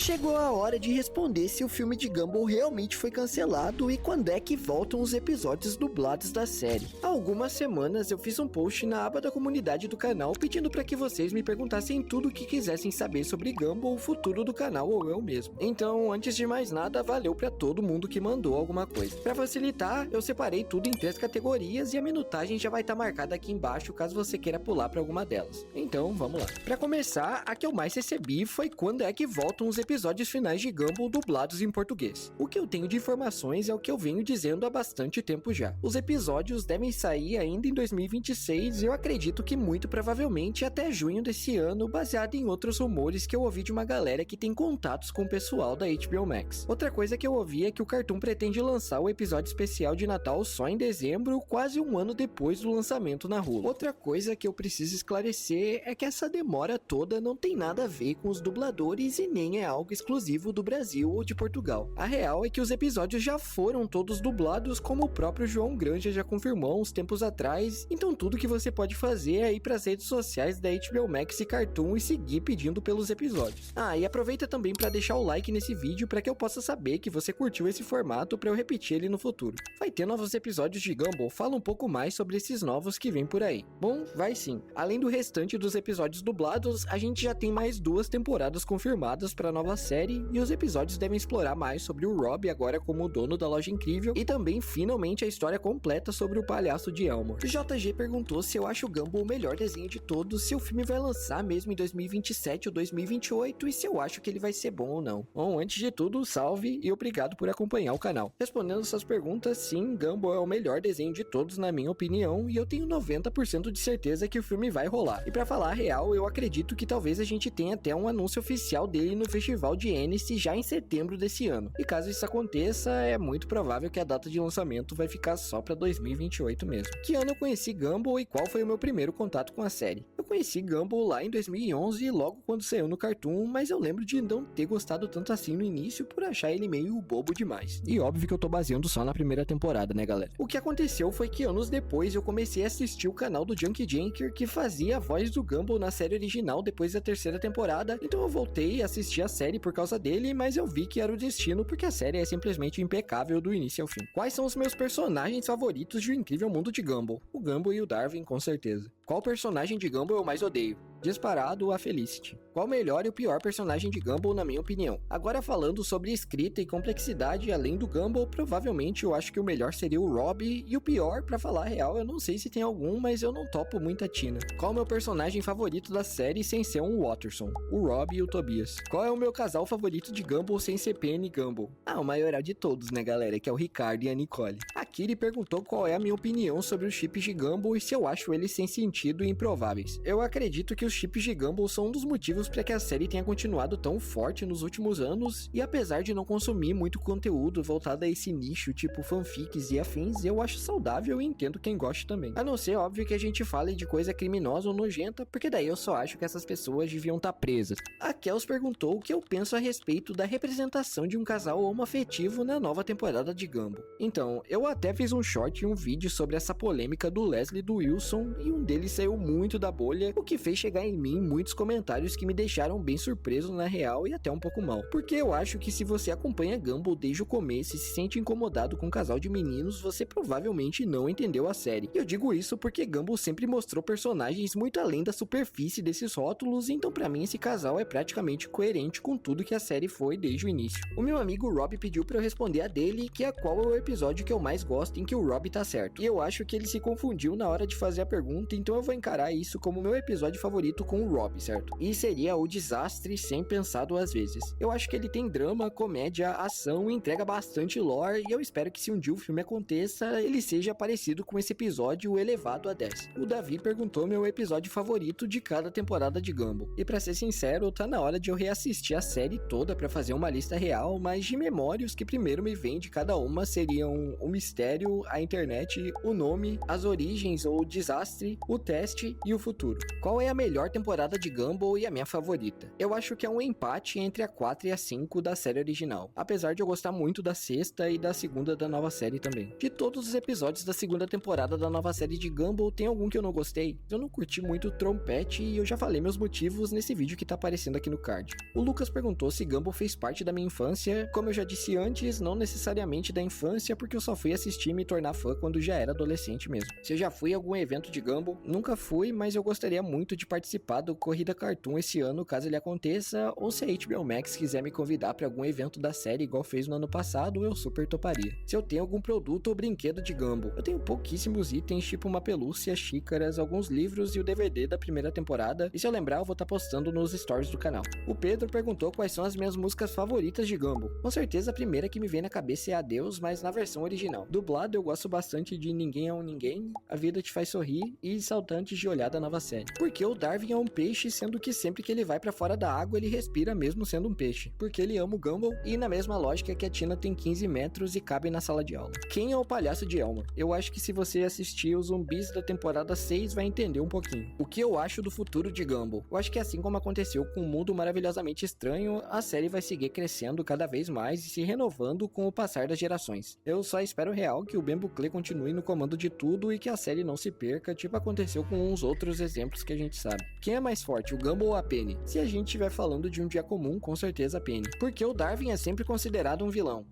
Chegou a hora de responder se o filme de Gumball realmente foi cancelado e quando é que voltam os episódios dublados da série. Há algumas semanas eu fiz um post na aba da comunidade do canal pedindo para que vocês me perguntassem tudo o que quisessem saber sobre Gumball, o futuro do canal ou eu mesmo. Então, antes de mais nada, valeu para todo mundo que mandou alguma coisa. Para facilitar, eu separei tudo em 3 categorias e a minutagem já vai estar marcada aqui embaixo caso você queira pular para alguma delas. Então, vamos lá. Para começar, a que eu mais recebi foi quando é que voltam os episódios finais de Gumball dublados em português. O que eu tenho de informações é o que eu venho dizendo há bastante tempo já. Os episódios devem sair ainda em 2026 e eu acredito que muito provavelmente até junho desse ano, baseado em outros rumores que eu ouvi de uma galera que tem contatos com o pessoal da HBO Max. Outra coisa que eu ouvi é que o Cartoon pretende lançar o episódio especial de Natal só em dezembro, quase um ano depois do lançamento na Hulu. Outra coisa que eu preciso esclarecer é que essa demora toda não tem nada a ver com os dubladores e nem é algo exclusivo do Brasil ou de Portugal. A real é que os episódios já foram todos dublados, como o próprio João Granja já confirmou uns tempos atrás, então tudo que você pode fazer é ir para as redes sociais da HBO Max e Cartoon e seguir pedindo pelos episódios. E aproveita também para deixar o like nesse vídeo para que eu possa saber que você curtiu esse formato para eu repetir ele no futuro. Vai ter novos episódios de Gumball, fala um pouco mais sobre esses novos que vem por aí. Bom, vai sim. Além do restante dos episódios dublados, a gente já tem mais 2 temporadas confirmadas para a nova série e os episódios devem explorar mais sobre o Rob agora como o dono da loja incrível e também finalmente a história completa sobre o palhaço de Elmore. O JG perguntou se eu acho o Gumball o melhor desenho de todos, se o filme vai lançar mesmo em 2027 ou 2028 e se eu acho que ele vai ser bom ou não. Bom, antes de tudo, salve e obrigado por acompanhar o canal. Respondendo essas perguntas, sim, Gumball é o melhor desenho de todos na minha opinião e eu tenho 90% de certeza que o filme vai rolar. E pra falar a real, eu acredito que talvez a gente tenha até um anúncio oficial dele no Festival de Annecy já em setembro desse ano. E caso isso aconteça, é muito provável que a data de lançamento vai ficar só pra 2028 mesmo. Que ano eu conheci Gumball e qual foi o meu primeiro contato com a série? Eu conheci Gumball lá em 2011, logo quando saiu no Cartoon, mas eu lembro de não ter gostado tanto assim no início por achar ele meio bobo demais. E óbvio que eu tô baseando só na primeira temporada, né galera? O que aconteceu foi que anos depois eu comecei a assistir o canal do Junkie Janker que fazia a voz do Gumball na série original depois da 3ª temporada, então eu voltei a assistir a série por causa dele, mas eu vi que era o destino porque a série é simplesmente impecável do início ao fim. Quais são os meus personagens favoritos de O Incrível Mundo de Gumball? O Gumball e o Darwin, com certeza. Qual personagem de Gumball eu mais odeio? Disparado, a Felicity. Qual o melhor e o pior personagem de Gumball na minha opinião? Agora falando sobre escrita e complexidade além do Gumball, provavelmente eu acho que o melhor seria o Rob e o pior, pra falar a real, eu não sei se tem algum, mas eu não topo muita Tina. Qual o meu personagem favorito da série sem ser um Watterson? O Rob e o Tobias. Qual é o meu casal favorito de Gumball sem ser Penny e Gumball? O maioral de todos, né galera, que é o Ricardo e a Nicole. A Kiri perguntou qual é a minha opinião sobre os chips de Gumball e se eu acho eles sem sentido e improváveis. Eu acredito que os chips de Gumball são um dos motivos para que a série tenha continuado tão forte nos últimos anos e apesar de não consumir muito conteúdo voltado a esse nicho tipo fanfics e afins, eu acho saudável e entendo quem gosta também. A não ser, óbvio, que a gente fale de coisa criminosa ou nojenta, porque daí eu só acho que essas pessoas deviam estar presas. A Kels perguntou o que eu penso a respeito da representação de um casal homoafetivo na nova temporada de Gumball. Então, eu até fiz um short e um vídeo sobre essa polêmica do Leslie e do Wilson e um deles saiu muito da bolha, o que fez chegar em mim muitos comentários que me deixaram bem surpreso na real e até um pouco mal. Porque eu acho que se você acompanha Gumball desde o começo e se sente incomodado com um casal de meninos, você provavelmente não entendeu a série. E eu digo isso porque Gumball sempre mostrou personagens muito além da superfície desses rótulos, então pra mim esse casal é praticamente coerente com tudo que a série foi desde o início. O meu amigo Rob pediu pra eu responder a dele, que é qual é o episódio que eu mais gosto em que o Rob tá certo. E eu acho que ele se confundiu na hora de fazer a pergunta, então eu vou encarar isso como meu episódio favorito com o Rob, certo? E seria o Desastre sem pensar 2 vezes. Eu acho que ele tem drama, comédia, ação e entrega bastante lore e eu espero que se um dia o filme aconteça, ele seja parecido com esse episódio elevado a 10. O Davi perguntou meu episódio favorito de cada temporada de Gumball. E pra ser sincero, tá na hora de eu reassistir a série toda pra fazer uma lista real, mas de memórias que primeiro me vem de cada uma seriam o mistério, a internet, o nome, as origens ou o desastre, o teste e o futuro. Qual é a melhor melhor temporada de Gumball e a minha favorita. Eu acho que é um empate entre a 4 e a 5 da série original, apesar de eu gostar muito da sexta e da segunda da nova série também. De todos os episódios da segunda temporada da nova série de Gumball, tem algum que eu não gostei? Eu não curti muito o trompete e eu já falei meus motivos nesse vídeo que tá aparecendo aqui no card. O Lucas perguntou se Gumball fez parte da minha infância. Como eu já disse antes, não necessariamente da infância, porque eu só fui assistir e me tornar fã quando já era adolescente mesmo. Se eu já fui a algum evento de Gumball, nunca fui, mas eu gostaria muito de participar do Corrida Cartoon esse ano, caso ele aconteça, ou se a HBO Max quiser me convidar para algum evento da série igual fez no ano passado, eu super toparia. Se eu tenho algum produto ou brinquedo de Gumball, eu tenho pouquíssimos itens, tipo uma pelúcia, xícaras, alguns livros e o DVD da primeira temporada, e se eu lembrar eu vou estar postando nos stories do canal. O Pedro perguntou quais são as minhas músicas favoritas de Gumball. Com certeza a primeira que me vem na cabeça é Adeus, mas na versão original. Dublado eu gosto bastante de Ninguém é um Ninguém, A Vida Te Faz Sorrir e Saltantes de Olhar da nova série. Porque o Darwin é um peixe, sendo que sempre que ele vai pra fora da água ele respira mesmo sendo um peixe. Porque ele ama o Gumball e na mesma lógica que a Tina tem 15 metros e cabe na sala de aula. Quem é o palhaço de Elmer? Eu acho que se você assistir os zumbis da temporada 6 vai entender um pouquinho. O que eu acho do futuro de Gumball? Eu acho que assim como aconteceu com o Mundo Maravilhosamente Estranho, a série vai seguir crescendo cada vez mais e se renovando com o passar das gerações. Eu só espero real que o Ben Buckley continue no comando de tudo e que a série não se perca, tipo aconteceu com uns outros exemplos que a gente sabe. Quem é mais forte, o Gumball ou a Penny? Se a gente estiver falando de um dia comum, com certeza a Penny. Porque o Darwin é sempre considerado um vilão.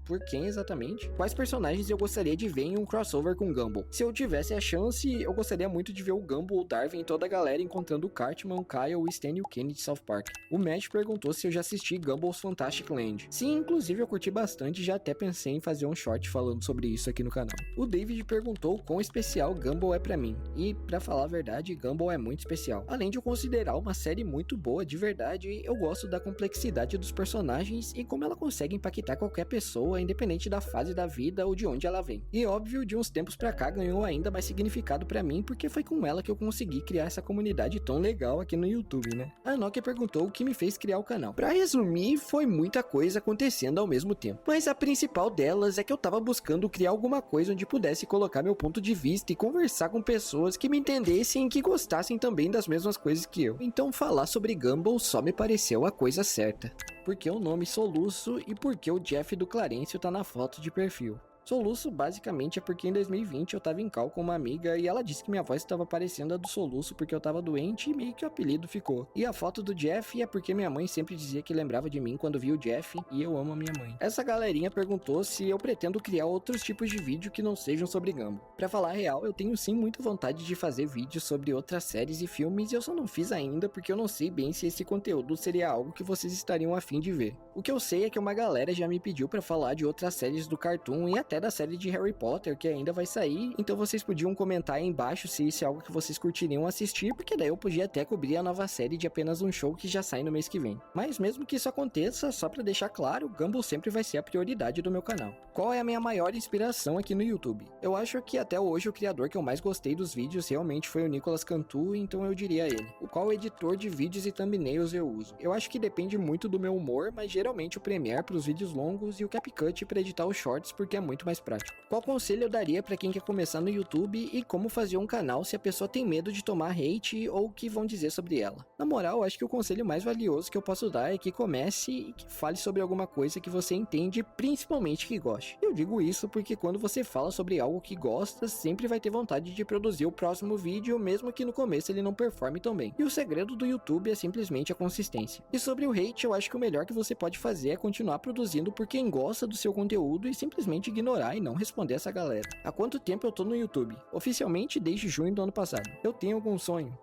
Por quem exatamente? Quais personagens eu gostaria de ver em um crossover com Gumball? Se eu tivesse a chance, eu gostaria muito de ver o Gumball, o Darwin e toda a galera encontrando o Cartman, o Kyle, o Stan e o Kenny de South Park. O Matt perguntou se eu já assisti Gumball's Fantastic Land. Sim, inclusive eu curti bastante e já até pensei em fazer um short falando sobre isso aqui no canal. O David perguntou o quão especial Gumball é pra mim. E, pra falar a verdade, Gumball é muito especial. Além de eu considerar uma série muito boa, de verdade, eu gosto da complexidade dos personagens e como ela consegue impactar qualquer pessoa, independente da fase da vida ou de onde ela vem. E óbvio, de uns tempos pra cá ganhou ainda mais significado pra mim, porque foi com ela que eu consegui criar essa comunidade tão legal aqui no YouTube, né? A Nokia perguntou o que me fez criar o canal. Pra resumir, foi muita coisa acontecendo ao mesmo tempo. Mas a principal delas é que eu tava buscando criar alguma coisa onde pudesse colocar meu ponto de vista e conversar com pessoas que me entendessem e que gostassem também das mesmas coisas que eu. Então falar sobre Gumball só me pareceu a coisa certa. Porque o nome Soluço e porque o Jeff do Clarencio tá na foto de perfil. Soluço basicamente é porque em 2020 eu tava em call com uma amiga e ela disse que minha voz estava parecendo a do Soluço porque eu tava doente e meio que o apelido ficou. E a foto do Jeff é porque minha mãe sempre dizia que lembrava de mim quando via o Jeff e eu amo a minha mãe. Essa galerinha perguntou se eu pretendo criar outros tipos de vídeo que não sejam sobre Gumball. Pra falar a real, eu tenho sim muita vontade de fazer vídeos sobre outras séries e filmes e eu só não fiz ainda porque eu não sei bem se esse conteúdo seria algo que vocês estariam a fim de ver. O que eu sei é que uma galera já me pediu pra falar de outras séries do Cartoon e até da série de Harry Potter que ainda vai sair, então vocês podiam comentar aí embaixo se isso é algo que vocês curtiriam assistir, porque daí eu podia até cobrir a nova série de apenas um show que já sai no mês que vem. Mas mesmo que isso aconteça, só pra deixar claro, Gumball sempre vai ser a prioridade do meu canal. Qual é a minha maior inspiração aqui no YouTube? Eu acho que até hoje o criador que eu mais gostei dos vídeos realmente foi o Nicolas Cantu, então eu diria ele. Qual editor de vídeos e thumbnails eu uso? Eu acho que depende muito do meu humor, mas geralmente o Premiere para os vídeos longos e o CapCut para editar os shorts porque é muito mais prático. Qual conselho eu daria para quem quer começar no YouTube e como fazer um canal se a pessoa tem medo de tomar hate ou o que vão dizer sobre ela? Na moral, acho que o conselho mais valioso que eu posso dar é que comece e que fale sobre alguma coisa que você entende, principalmente que goste. Eu digo isso porque quando você fala sobre algo que gosta, sempre vai ter vontade de produzir o próximo vídeo, mesmo que no começo ele não performe tão bem. E o segredo do YouTube é simplesmente a consistência. E sobre o hate, eu acho que o melhor que você pode fazer é continuar produzindo por quem gosta do seu conteúdo e simplesmente ignorar e não responder essa galera. Há quanto tempo eu tô no YouTube? Oficialmente desde junho do ano passado. Eu tenho algum sonho?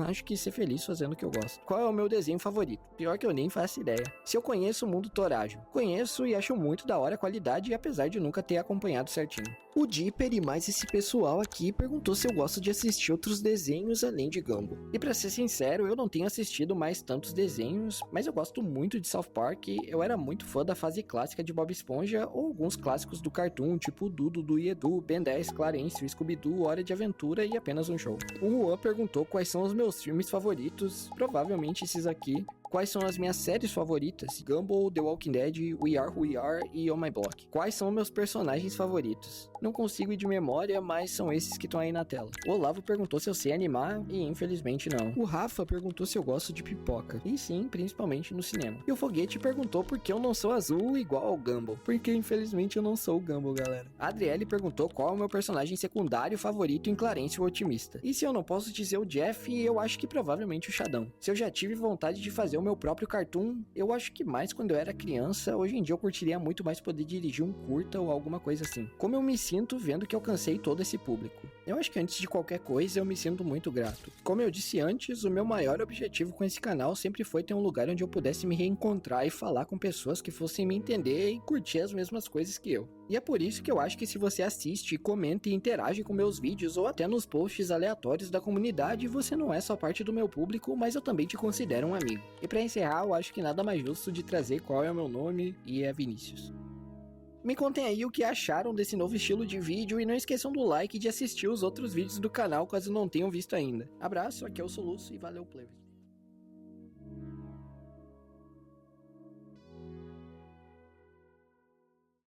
Acho que ser feliz fazendo o que eu gosto. Qual é o meu desenho favorito? Pior que eu nem faço ideia. Se eu conheço o mundo Torágio? Conheço e acho muito da hora a qualidade, apesar de nunca ter acompanhado certinho. O Dipper e mais esse pessoal aqui perguntou se eu gosto de assistir outros desenhos além de Gumball. E pra ser sincero, eu não tenho assistido mais tantos desenhos, mas eu gosto muito de South Park, eu era muito fã da fase clássica de Bob Esponja ou alguns clássicos do Cartoon, tipo Dudu, do Edu, Ben 10, Clarence, Scooby-Doo, Hora de Aventura e Apenas um Show. O Juan perguntou quais são os meus filmes favoritos, provavelmente esses aqui. Quais são as minhas séries favoritas? Gumball, The Walking Dead, We Are Who We Are e On My Block. Quais são meus personagens favoritos? Não consigo ir de memória, mas são esses que estão aí na tela. O Olavo perguntou se eu sei animar e infelizmente não. O Rafa perguntou se eu gosto de pipoca. E sim, principalmente no cinema. E o Foguete perguntou por que eu não sou azul igual ao Gumball. Porque infelizmente eu não sou o Gumball, galera. A Adriele perguntou qual é o meu personagem secundário favorito em Clarence o Otimista. E se eu não posso dizer o Jeff, eu acho que provavelmente o Shadão. Se eu já tive vontade de fazer o meu próprio cartoon, eu acho que mais quando eu era criança. Hoje em dia eu curtiria muito mais poder dirigir um curta ou alguma coisa assim. Como eu me sinto vendo que alcancei todo esse público? Eu acho que antes de qualquer coisa eu me sinto muito grato. Como eu disse antes, o meu maior objetivo com esse canal sempre foi ter um lugar onde eu pudesse me reencontrar e falar com pessoas que fossem me entender e curtir as mesmas coisas que eu. E é por isso que eu acho que se você assiste, comenta e interage com meus vídeos ou até nos posts aleatórios da comunidade, você não é só parte do meu público, mas eu também te considero um amigo. E pra encerrar, eu acho que nada mais justo de trazer qual é o meu nome, e é Vinícius. Me contem aí o que acharam desse novo estilo de vídeo e não esqueçam do like e de assistir os outros vídeos do canal caso não tenham visto ainda. Abraço, aqui é o Soluço e valeu, plebes.